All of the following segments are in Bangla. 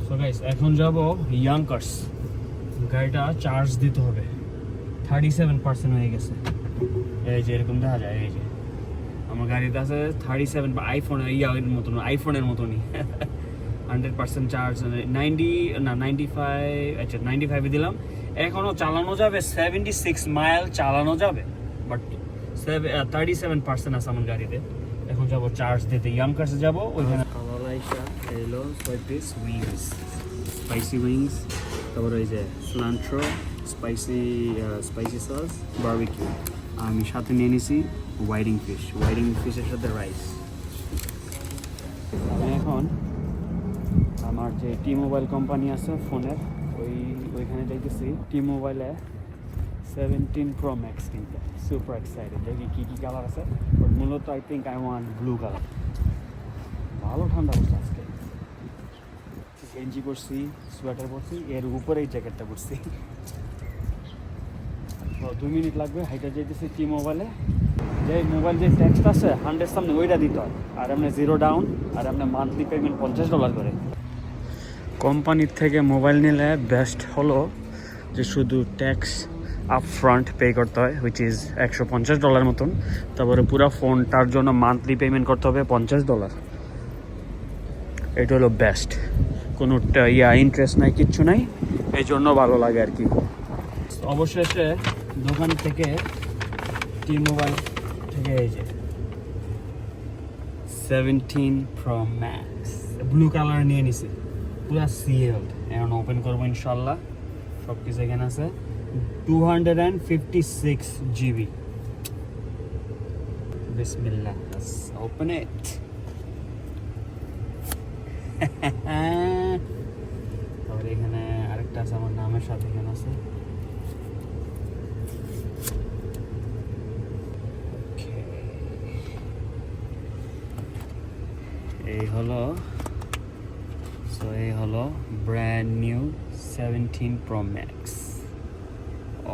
সো গাইস এখন যাব ইয়াংকার্স। গাড়িটা চার্জ দিতে হবে, 37% হয়ে গেছে। এই যে এরকম দেখা যায়, এই যে আমার গাড়িতে আছে 37, বা আইফোনের মতনই 100% চার্জ, 95, আচ্ছা 95 দিলাম। এখনো চালানো যাবে, 76 মাইল চালানো যাবে, বাট 37% আছে আমার গাড়িতে। এখন যাব চার্জ দিতে, ইয়াংকার্সে যাব। ওইখানে এলো সুইস উইংস, স্পাইসি উইংস, তারপরে এই যে সিলান্ট্রো, স্পাইসি সস, বারবিকিউ। আমি সাথে নিয়ে নিছি ওয়াইডিং ফিশের সাথে রাইস। আমি এখন আমার যে টি মোবাইল কোম্পানি আছে ফোনের, ওইখানে যাইতেছি। টি মোবাইলে 17 Pro Max কিনতে, সুপার এক্সাইটেড। দেখি কী কালার আছে, বাট মূলত I think I want blue colour. ভালো ঠান্ডা পড়ছে আজকে, গেঞ্জি পরছি, সোয়েটার পরছি, এর উপরে এই জ্যাকেটটা পরছি। তো 2 মিনিট লাগবে, হাইটা যাইতেছি টি মোবাইলে। যে মোবাইল যে ট্যাক্স আছে 100 সামনে, ওইটা দিতে হয়। আর এমনি জিরো ডাউন, আর এমনি মান্থলি পেমেন্ট $50 করে। কোম্পানির থেকে মোবাইল নিলে বেস্ট হলো যে শুধু ট্যাক্স আপ ফ্রন্ট পে করতে হয়, হুইচ ইজ $150 মতন। তারপরে পুরো ফোনটার জন্য মান্থলি পেমেন্ট করতে হবে $50। এটা হলো বেস্ট, কোনো ইন্টারেস্ট নাই, কিচ্ছু নাই, এই জন্য ভালো লাগে আর কি। অবশেষে দোকান থেকে টি মোবাইল থেকে এই যে 17 Pro Max ব্লু কালার নিয়ে নিছি, পুরো সিএলড। এখন ওপেন করবো ইনশাল্লাহ। সব কিছু এখানে আছে, 256 GB। বিসমিল্লাহ, ওপেন ইট। তারপরে এখানে আরেকটা আছে আমার নামের সাথে, এখানে আছে। এই হলো brand new 17 Pro Max.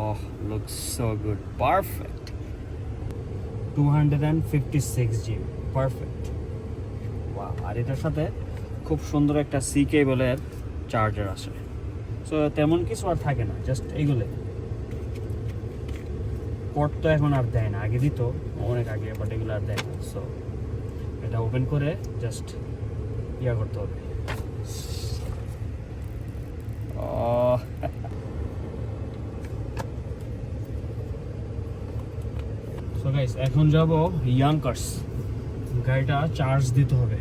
Oh, looks so good, perfect. 256 GB, perfect. Wow, আর এটার সাথে খুব সুন্দর একটা সি কেবলের চার্জার আছে। সো তেমন কিছু আর থাকে না, জাস্ট এইগুলো। পোর্ট তো এখন আর দেয় না, আগে দিত অনেক আগে, বাট এগুলো আর দেয় না। সো এটা ওপেন করে জাস্ট করতে হবে। সো গাইস এখন যাব ইয়াংকার্স। গাড়িটা চার্জ দিতে হবে,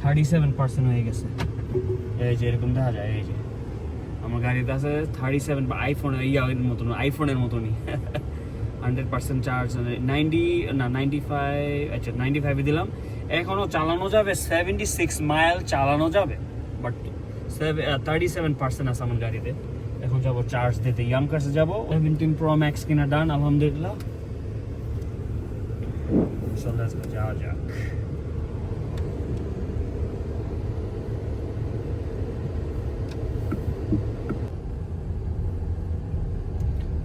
37% হয়ে গেছে। এই যে এরকম দেখা যায়, এই যে আমার গাড়িতে আছে 37, বা আইফোনের মতনই 100% চার্জ, 95, আচ্ছা 95 দিলাম। এখনো চালানো যাবে, 76 মাইল চালানো যাবে, বাট 37% আছে আমার গাড়িতে। এখন যাব চার্জ দিতে, ইয়াংকার্সে যাব। 17 Pro Max কিনা ডান, আলহামদুলিল্লাহ। যাওয়া যাক।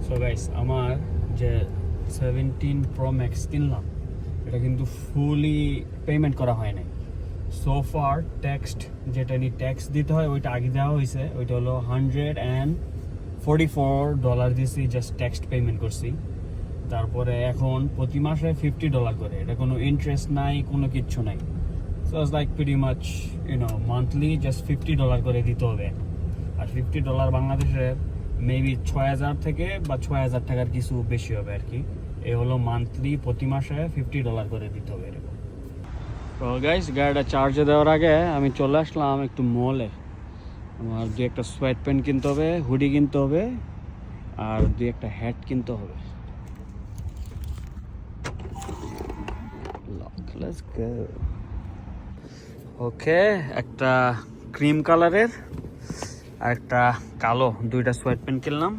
সো গাইস, আমার যে 17 Pro Max কিনলাম, এটা কিন্তু ফুলি পেমেন্ট করা হয় নাই। সো ফার যেটা নিয়ে ট্যাক্স দিতে হয়, ওইটা আগে দেওয়া হয়েছে। ওইটা হলো $144 দিয়েছি, জাস্ট ট্যাক্স পেমেন্ট করছি। তারপরে এখন প্রতি মাসে $50 করে, এটা কোনো ইন্টারেস্ট নাই, কোনো কিচ্ছু নাই। So it's like pretty much monthly just $50 করে দিতে হবে। আর $50 বাংলাদেশে মেবি 6,000 থেকে বা 6,000 টাকার কিছু বেশি হবে আর কি। এ হলো মান্থলি, প্রতি মাসে $50 করে দিতে হবে এরকম। তো গাইস, গাড়িটা চার্জে দেওয়ার আগে আমি চলে আসলাম একটু মলে। আমার 2-1 সোয়েট প্যান্ট কিনতে হবে, হুডি কিনতে হবে, আর 2-1 হ্যাট কিনতে হবে। Let's go. ওকে, একটা ক্রিম কালারের আর একটা কালো, 2টা সোয়েট প্যান্ট কিনলাম।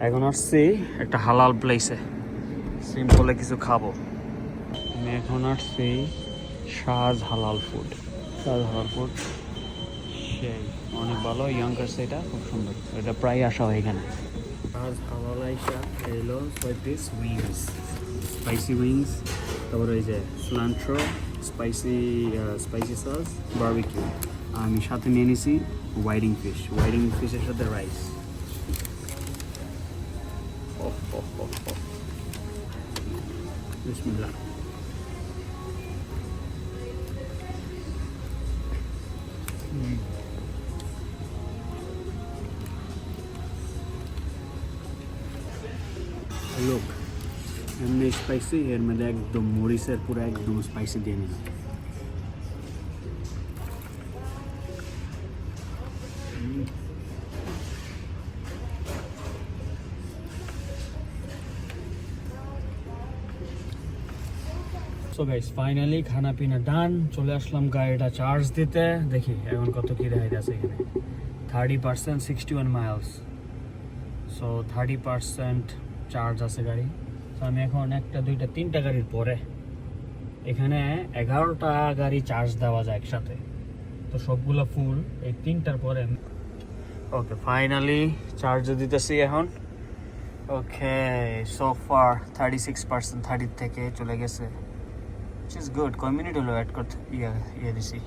এখন আসছি একটা হালাল প্লেসে, সিম্পলে কিছু খাবো। আমি এখন আসছি শাহজ হালাল ফুড। সেই অনেক ভালো, ইয়াংকার্স, এটা খুব সুন্দর, এটা প্রায় আসা হয় এখানে। শাহজ হালাল আইসা এলো 6 পিস উইংস, স্পাইসি উইংস, তারপরে এই যে সিলান্ট্রো, স্পাইসি সস, বারবিকিউ। আমি সাথে নিয়ে নিছি হোয়াইটিং ফিশের সাথে রাইস। বিসমিল্লাহ। লোক এমনি স্পাইসি, এর মধ্যে একদম মরিচের পুরো একদম স্পাইসি দিয়ে নিলাম। সো গাইস ফাইনালি খানা পিনা ডান, চলে আসলাম গাড়িটা চার্জ দিতে। দেখি এখন কত কি দেখা যাচ্ছে এখানে, 30%, 61 মাইলস। সো 30% চার্জ আছে গাড়ি। তো আমি এখন 1টা 2টা 3টা গাড়ির পরে, এখানে 11টা গাড়ি চার্জ দেওয়া যায় একসাথে, তো সবগুলো ফুল এই 3টার পরে। ওকে ফাইনালি চার্জ দিতেছি এখন। ওকে সো ফার 36%, 30 থেকে চলে গেছে, which is good. কয় মিনিট হলো অ্যাড করতে ইয়ে দিছি,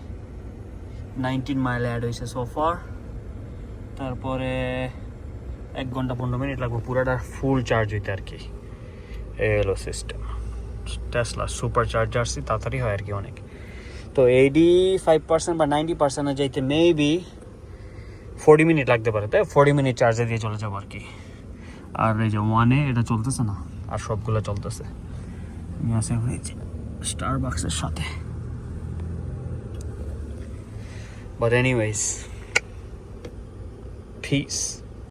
19 মাইল অ্যাড হয়েছে সো ফার। তারপরে 1 ঘন্টা 15 মিনিট লাগবে পুরোটা ফুল চার্জ হইতে আর কি। এই হলো সিস্টেম। টেসলা সুপার চার্জারসি তাড়াতাড়ি হয় আর কি অনেক। তো 85% বা 90% যাইতে মেবি 40 মিনিট লাগতে পারে, তাই 40 মিনিট চার্জে দিয়ে চলে যাবো আর কি। আর এই যে 1-এ এটা চলতেছে না, আর সবগুলো চলতেছে। আমি আসে এখন এই যে স্টারবাক্সের সাথে। But anyways, piece.